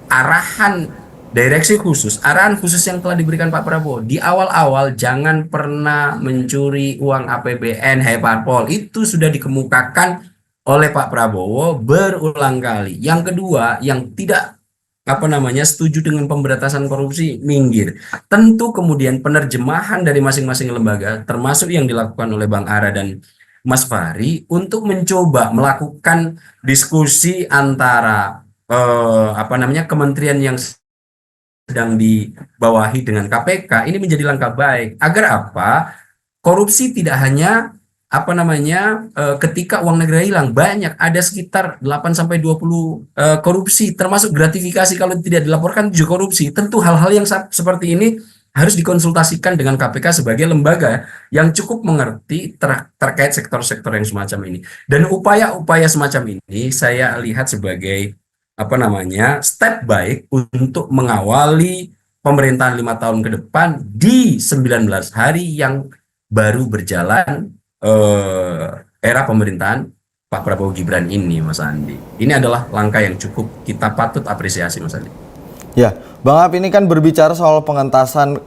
khusus, arahan khusus yang telah diberikan Pak Prabowo di awal-awal. Jangan pernah mencuri uang APBN, hai parpol, itu sudah dikemukakan oleh Pak Prabowo berulang kali. Yang kedua, yang tidak apa namanya setuju dengan pemberantasan korupsi minggir. Tentu kemudian penerjemahan dari masing-masing lembaga termasuk yang dilakukan oleh Bang Ara dan Mas Fahri untuk mencoba melakukan diskusi antara apa namanya kementerian yang sedang dibawahi dengan KPK ini menjadi langkah baik agar apa korupsi tidak hanya apa namanya ketika uang negara hilang, banyak ada sekitar 8 sampai 20 korupsi termasuk gratifikasi kalau tidak dilaporkan juga korupsi. Tentu hal-hal yang seperti ini harus dikonsultasikan dengan KPK sebagai lembaga yang cukup mengerti terkait sektor-sektor yang semacam ini. Dan upaya-upaya semacam ini saya lihat sebagai apa namanya step baik untuk mengawali pemerintahan 5 tahun ke depan di 19 hari yang baru berjalan era pemerintahan Pak Prabowo Gibran ini, Mas Andi. Ini adalah langkah yang cukup kita patut apresiasi, Mas Andi. Ya, Bang Ab, ini kan berbicara soal pengentasan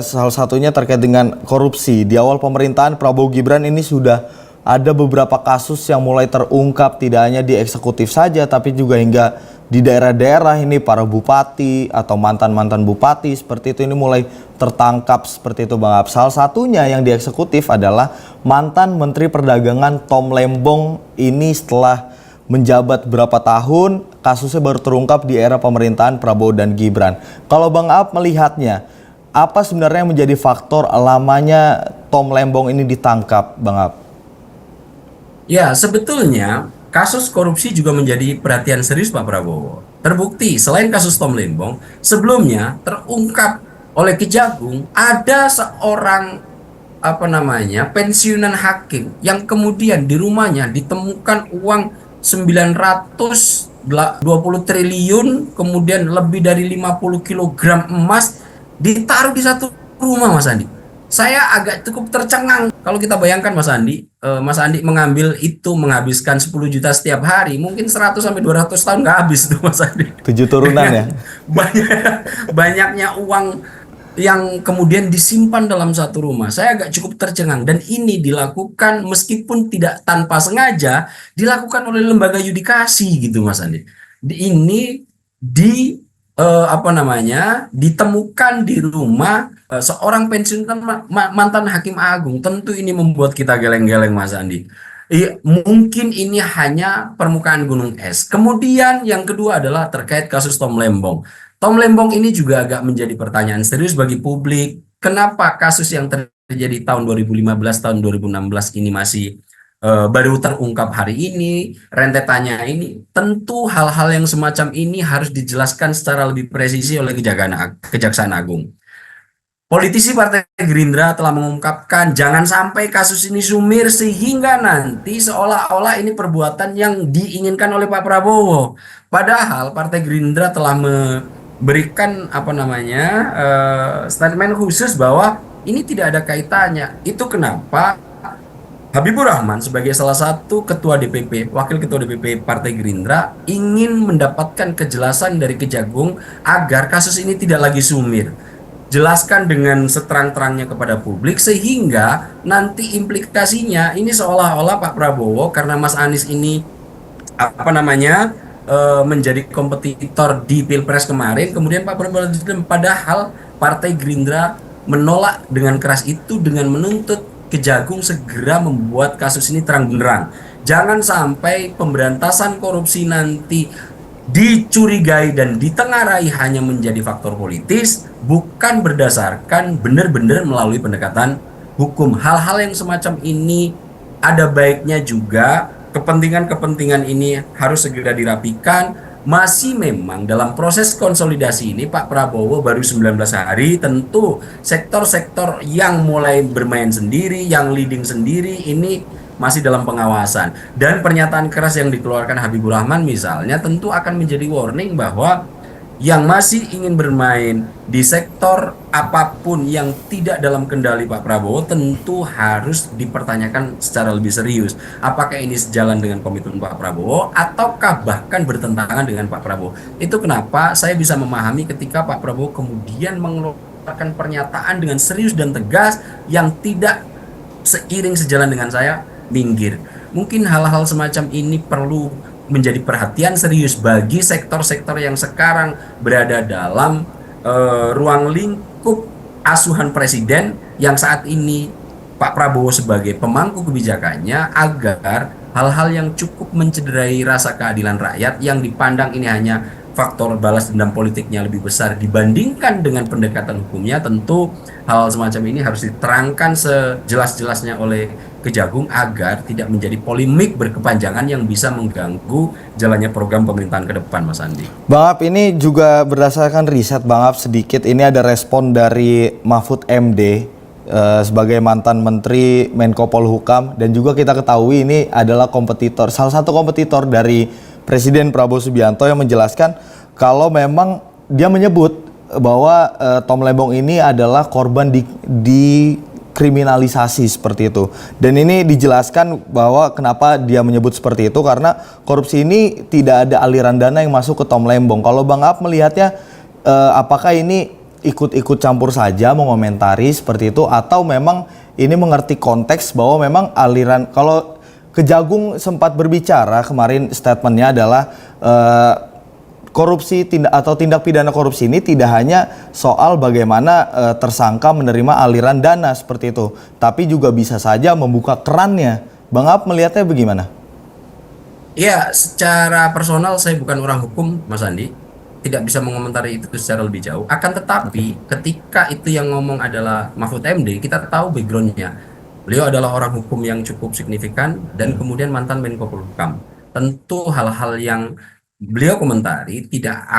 salah satunya terkait dengan korupsi. Di awal pemerintahan Prabowo Gibran ini sudah ada beberapa kasus yang mulai terungkap, tidak hanya di eksekutif saja tapi juga hingga di daerah-daerah ini para bupati atau mantan-mantan bupati seperti itu ini mulai tertangkap seperti itu Bang Ab. Salah satunya yang di eksekutif adalah mantan Menteri Perdagangan Tom Lembong. Ini setelah menjabat berapa tahun, kasusnya baru terungkap di era pemerintahan Prabowo dan Gibran. Kalau Bang Ab melihatnya, apa sebenarnya yang menjadi faktor lamanya Tom Lembong ini ditangkap, Bang Ab? Ya, sebetulnya kasus korupsi juga menjadi perhatian serius Pak Prabowo. Terbukti selain kasus Tom Lembong, sebelumnya terungkap oleh Kejagung ada seorang apa namanya pensiunan hakim yang kemudian di rumahnya ditemukan uang 920 triliun, kemudian lebih dari 50 kilogram emas ditaruh di satu rumah, Mas Andi. Saya agak cukup tercengang kalau kita bayangkan Mas Andi mengambil itu menghabiskan 10 juta setiap hari, mungkin 100 sampai 200 tahun nggak habis tuh Mas Andi. 7 turunan ya? Banyak, banyaknya uang yang kemudian disimpan dalam satu rumah. Saya agak cukup tercengang dan ini dilakukan meskipun tidak tanpa sengaja dilakukan oleh lembaga yudikasi gitu Mas Andi. Ini di apa namanya ditemukan di rumah seorang pensiunan mantan hakim agung. Tentu ini membuat kita geleng-geleng Mas Andi. Iya, mungkin ini hanya permukaan gunung es. Kemudian yang kedua adalah terkait kasus Tom Lembong. Tom Lembong ini juga agak menjadi pertanyaan serius bagi publik. Kenapa kasus yang terjadi tahun 2015, tahun 2016 ini masih baru terungkap hari ini, rentetannya ini. Tentu hal-hal yang semacam ini harus dijelaskan secara lebih presisi oleh Kejaksaan Agung. Politisi Partai Gerindra telah mengungkapkan jangan sampai kasus ini sumir sehingga nanti seolah-olah ini perbuatan yang diinginkan oleh Pak Prabowo. Padahal Partai Gerindra telah memberikan apa namanya statement khusus bahwa ini tidak ada kaitannya. Itu kenapa Habibur Rahman sebagai salah satu ketua DPP, wakil ketua DPP Partai Gerindra ingin mendapatkan kejelasan dari Kejagung agar kasus ini tidak lagi sumir. Jelaskan dengan seterang-terangnya kepada publik sehingga nanti implikasinya ini seolah-olah Pak Prabowo karena Mas Anies ini apa namanya menjadi kompetitor di Pilpres kemarin, kemudian Pak Prabowo padahal Partai Gerindra menolak dengan keras itu dengan menuntut Kejagung segera membuat kasus ini terang benderang. Jangan sampai pemberantasan korupsi nanti dicurigai dan ditengarai hanya menjadi faktor politis, bukan berdasarkan benar-benar melalui pendekatan hukum. Hal-hal yang semacam ini ada baiknya juga kepentingan-kepentingan ini harus segera dirapikan. Masih memang dalam proses konsolidasi ini Pak Prabowo baru 19 hari, tentu sektor-sektor yang mulai bermain sendiri, yang leading sendiri ini masih dalam pengawasan. Dan pernyataan keras yang dikeluarkan Habibur Rahman misalnya tentu akan menjadi warning bahwa yang masih ingin bermain di sektor apapun yang tidak dalam kendali Pak Prabowo tentu harus dipertanyakan secara lebih serius. Apakah ini sejalan dengan komitmen Pak Prabowo ataukah bahkan bertentangan dengan Pak Prabowo? Itu kenapa saya bisa memahami ketika Pak Prabowo kemudian mengeluarkan pernyataan dengan serius dan tegas yang tidak seiring sejalan dengan saya minggir. Mungkin hal-hal semacam ini perlu menjadi perhatian serius bagi sektor-sektor yang sekarang berada dalam ruang lingkup asuhan presiden yang saat ini Pak Prabowo sebagai pemangku kebijakannya agar hal-hal yang cukup mencederai rasa keadilan rakyat yang dipandang ini hanya faktor balas dendam politiknya lebih besar dibandingkan dengan pendekatan hukumnya, tentu hal semacam ini harus diterangkan sejelas-jelasnya oleh Kejagung agar tidak menjadi polemik berkepanjangan yang bisa mengganggu jalannya program pemerintahan ke depan, Mas Andi. Bang Ap, ini juga berdasarkan riset Bang Ap sedikit, ini ada respon dari Mahfud MD sebagai mantan Menteri Menko Polhukam, dan juga kita ketahui ini adalah kompetitor, salah satu kompetitor dari Presiden Prabowo Subianto yang menjelaskan kalau memang dia menyebut bahwa Tom Lembong ini adalah korban di kriminalisasi seperti itu. Dan ini dijelaskan bahwa kenapa dia menyebut seperti itu karena korupsi ini tidak ada aliran dana yang masuk ke Tom Lembong. Kalau Bang Ap melihatnya apakah ini ikut-ikut campur saja mengomentari seperti itu atau memang ini mengerti konteks bahwa memang aliran, kalau Kejagung sempat berbicara kemarin statementnya adalah korupsi tindak pidana korupsi ini tidak hanya soal bagaimana tersangka menerima aliran dana seperti itu, tapi juga bisa saja membuka kerannya. Bang Ap melihatnya bagaimana? Ya, secara personal saya bukan orang hukum, Mas Andi. Tidak bisa mengomentari itu secara lebih jauh. Akan tetapi, ketika itu yang ngomong adalah Mahfud MD, kita tahu backgroundnya. Beliau adalah orang hukum yang cukup signifikan dan kemudian mantan Menko Polhukam. Tentu hal-hal yang beliau komentari tidak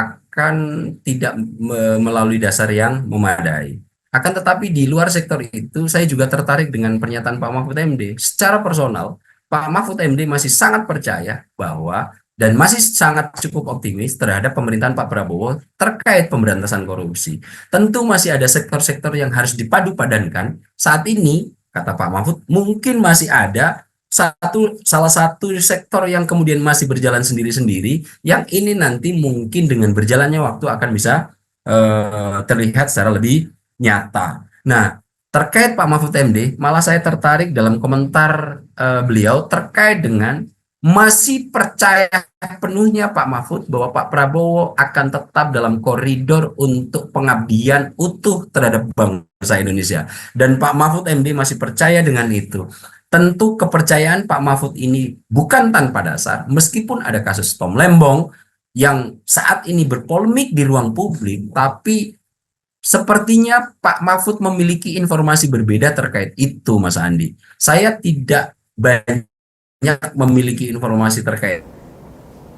melalui dasar yang memadai. Akan tetapi di luar sektor itu, saya juga tertarik dengan pernyataan Pak Mahfud MD. Secara personal, Pak Mahfud MD masih sangat percaya bahwa dan masih sangat cukup optimis terhadap pemerintahan Pak Prabowo terkait pemberantasan korupsi. Tentu masih ada sektor-sektor yang harus dipadu-padankan. Saat ini, kata Pak Mahfud, mungkin masih ada salah satu sektor yang kemudian masih berjalan sendiri-sendiri, yang ini nanti mungkin dengan berjalannya waktu akan bisa terlihat secara lebih nyata. Nah, terkait Pak Mahfud MD, malah saya tertarik dalam komentar beliau terkait dengan masih percaya penuhnya Pak Mahfud bahwa Pak Prabowo akan tetap dalam koridor untuk pengabdian utuh terhadap bangsa Indonesia. Dan Pak Mahfud MD masih percaya dengan itu. Tentu kepercayaan Pak Mahfud ini bukan tanpa dasar, meskipun ada kasus Tom Lembong yang saat ini berpolemik di ruang publik, tapi sepertinya Pak Mahfud memiliki informasi berbeda terkait itu, Mas Andi. Saya tidak banyak memiliki informasi terkait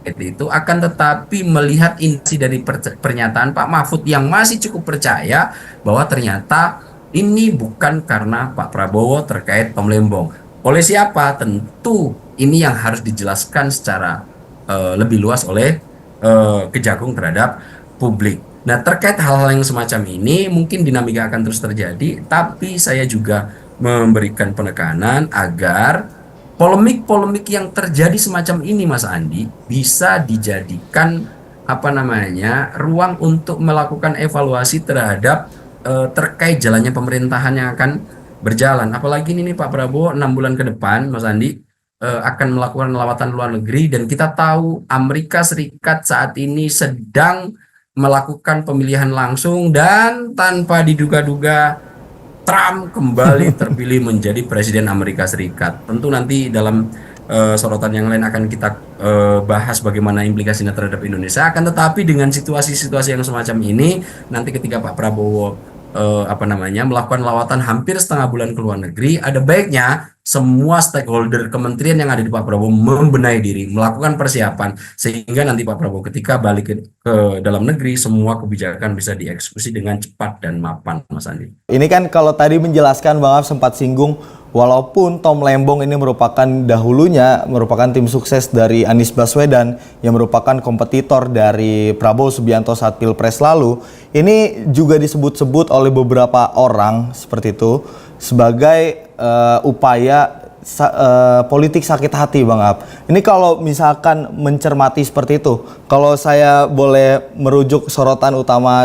itu, akan tetapi melihat inti dari pernyataan Pak Mahfud yang masih cukup percaya bahwa ternyata ini bukan karena Pak Prabowo terkait Tom Lembong. Oleh siapa? Tentu ini yang harus dijelaskan secara lebih luas oleh Kejagung terhadap publik. Nah, terkait hal-hal yang semacam ini mungkin dinamika akan terus terjadi, tapi saya juga memberikan penekanan agar polemik-polemik yang terjadi semacam ini, Mas Andi, bisa dijadikan apa namanya ruang untuk melakukan evaluasi terhadap terkait jalannya pemerintahan yang akan berjalan. Apalagi ini nih Pak Prabowo 6 bulan ke depan, Mas Andi, akan melakukan lawatan luar negeri, dan kita tahu Amerika Serikat saat ini sedang melakukan pemilihan langsung dan tanpa diduga-duga Trump kembali terpilih menjadi Presiden Amerika Serikat. Tentu nanti dalam sorotan yang lain akan kita bahas bagaimana implikasinya terhadap Indonesia. Akan tetapi dengan situasi-situasi yang semacam ini, nanti ketika Pak Prabowo apa namanya melakukan lawatan hampir setengah bulan ke luar negeri, ada baiknya semua stakeholder kementerian yang ada di Pak Prabowo membenahi diri, melakukan persiapan sehingga nanti Pak Prabowo ketika balik ke dalam negeri semua kebijakan bisa dieksekusi dengan cepat dan mapan, Mas Andi. Ini kan kalau tadi menjelaskan Bang Ab sempat singgung, walaupun Tom Lembong ini merupakan dahulunya merupakan tim sukses dari Anies Baswedan yang merupakan kompetitor dari Prabowo Subianto saat Pilpres lalu, ini juga disebut-sebut oleh beberapa orang seperti itu sebagai upaya politik sakit hati, Bang Ab. Ini kalau misalkan mencermati seperti itu, kalau saya boleh merujuk sorotan utama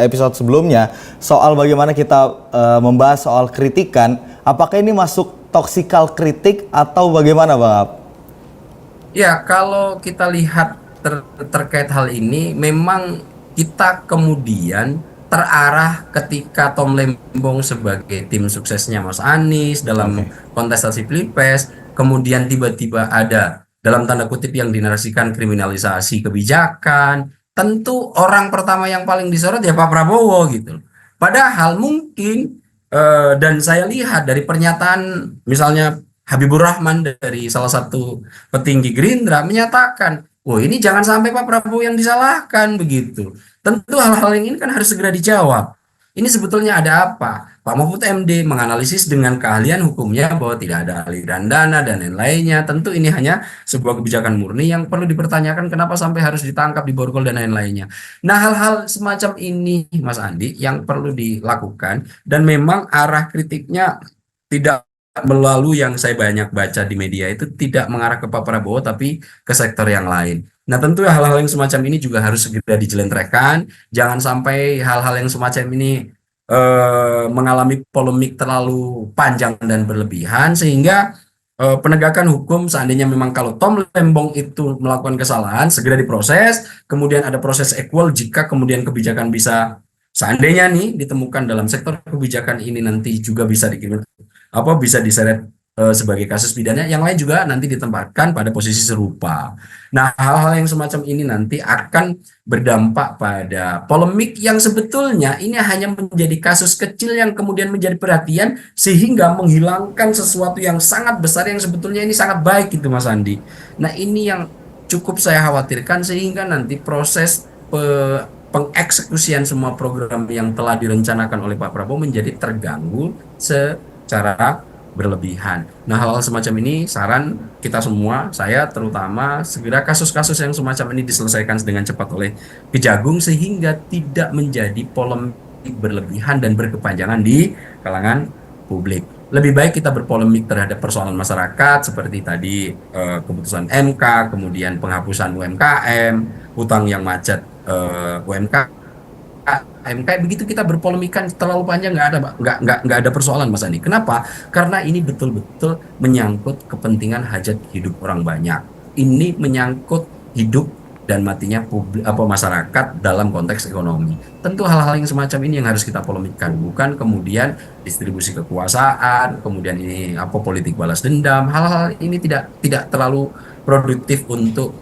episode sebelumnya soal bagaimana kita membahas soal kritikan, apakah ini masuk toksikal kritik atau bagaimana, Bang Ab? Ya, kalau kita lihat terkait hal ini, memang kita kemudian terarah ketika Tom Lembong sebagai tim suksesnya Mas Anies dalam kontestasi Pilpres, kemudian tiba-tiba ada dalam tanda kutip yang dinarasikan kriminalisasi kebijakan, tentu orang pertama yang paling disorot ya Pak Prabowo gitu. Padahal mungkin dan saya lihat dari pernyataan misalnya Habibur Rahman dari salah satu petinggi Gerindra menyatakan, "Oh, ini jangan sampai Pak Prabowo yang disalahkan begitu." Tentu hal-hal yang ini kan harus segera dijawab. Ini sebetulnya ada apa? Pak Mahfud MD menganalisis dengan keahlian hukumnya bahwa tidak ada aliran dana dan lain-lainnya. Tentu ini hanya sebuah kebijakan murni yang perlu dipertanyakan kenapa sampai harus ditangkap, diborgol dan lain-lainnya. Nah, hal-hal semacam ini, Mas Andi, yang perlu dilakukan, dan memang arah kritiknya tidak melalui yang saya banyak baca di media itu tidak mengarah ke Pak Prabowo tapi ke sektor yang lain. Nah, tentu hal-hal yang semacam ini juga harus segera dijelentrekan. Jangan sampai hal-hal yang semacam ini mengalami polemik terlalu panjang dan berlebihan sehingga penegakan hukum seandainya memang kalau Tom Lembong itu melakukan kesalahan segera diproses, kemudian ada proses equal jika kemudian kebijakan bisa seandainya nih ditemukan dalam sektor kebijakan ini nanti juga bisa bisa diseret sebagai kasus pidana, yang lain juga nanti ditempatkan pada posisi serupa. Nah, hal-hal yang semacam ini nanti akan berdampak pada polemik yang sebetulnya ini hanya menjadi kasus kecil yang kemudian menjadi perhatian sehingga menghilangkan sesuatu yang sangat besar yang sebetulnya ini sangat baik gitu, Mas Andi. Nah, ini yang cukup saya khawatirkan sehingga nanti proses pengeksekusian semua program yang telah direncanakan oleh Pak Prabowo menjadi terganggu secara berlebihan. Nah, hal-hal semacam ini saran kita semua, saya terutama segera kasus-kasus yang semacam ini diselesaikan dengan cepat oleh Kejagung sehingga tidak menjadi polemik berlebihan dan berkepanjangan di kalangan publik. Lebih baik kita berpolemik terhadap persoalan masyarakat seperti tadi keputusan MK, kemudian penghapusan UMKM, hutang yang macet UMKM, Kayak begitu kita berpolemikan terlalu panjang, nggak ada, nggak ada persoalan Mas Andi. Kenapa? Karena ini betul-betul menyangkut kepentingan hajat hidup orang banyak. Ini menyangkut hidup dan matinya publik apa masyarakat dalam konteks ekonomi. Tentu hal-hal yang semacam ini yang harus kita polemikkan, bukan kemudian distribusi kekuasaan, kemudian ini apa politik balas dendam. Hal-hal ini tidak terlalu produktif untuk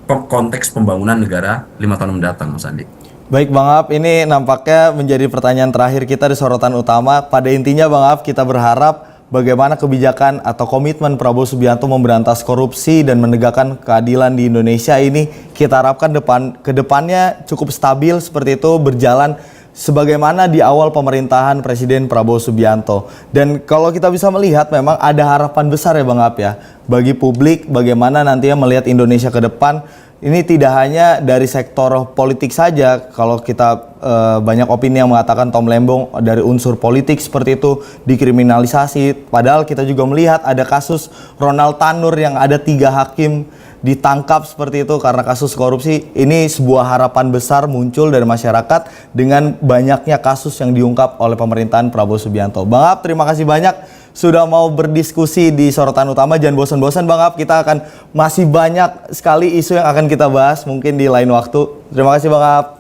konteks pembangunan negara 5 tahun mendatang, Mas Andi. Baik Bang Ab, ini nampaknya menjadi pertanyaan terakhir kita di sorotan utama. Pada intinya Bang Ab, kita berharap bagaimana kebijakan atau komitmen Prabowo Subianto memberantas korupsi dan menegakkan keadilan di Indonesia ini kita harapkan ke depannya cukup stabil seperti itu, berjalan sebagaimana di awal pemerintahan Presiden Prabowo Subianto. Dan kalau kita bisa melihat memang ada harapan besar ya Bang Ab ya, bagi publik bagaimana nantinya melihat Indonesia ke depan. Ini tidak hanya dari sektor politik saja, kalau kita banyak opini yang mengatakan Tom Lembong dari unsur politik seperti itu dikriminalisasi. Padahal kita juga melihat ada kasus Ronald Tanur yang ada 3 hakim ditangkap seperti itu karena kasus korupsi. Ini sebuah harapan besar muncul dari masyarakat dengan banyaknya kasus yang diungkap oleh pemerintahan Prabowo Subianto. Bang Ab, terima kasih banyak sudah mau berdiskusi di sorotan utama. Jangan bosan-bosan Bang Ab, kita akan masih banyak sekali isu yang akan kita bahas mungkin di lain waktu. Terima kasih Bang Ab.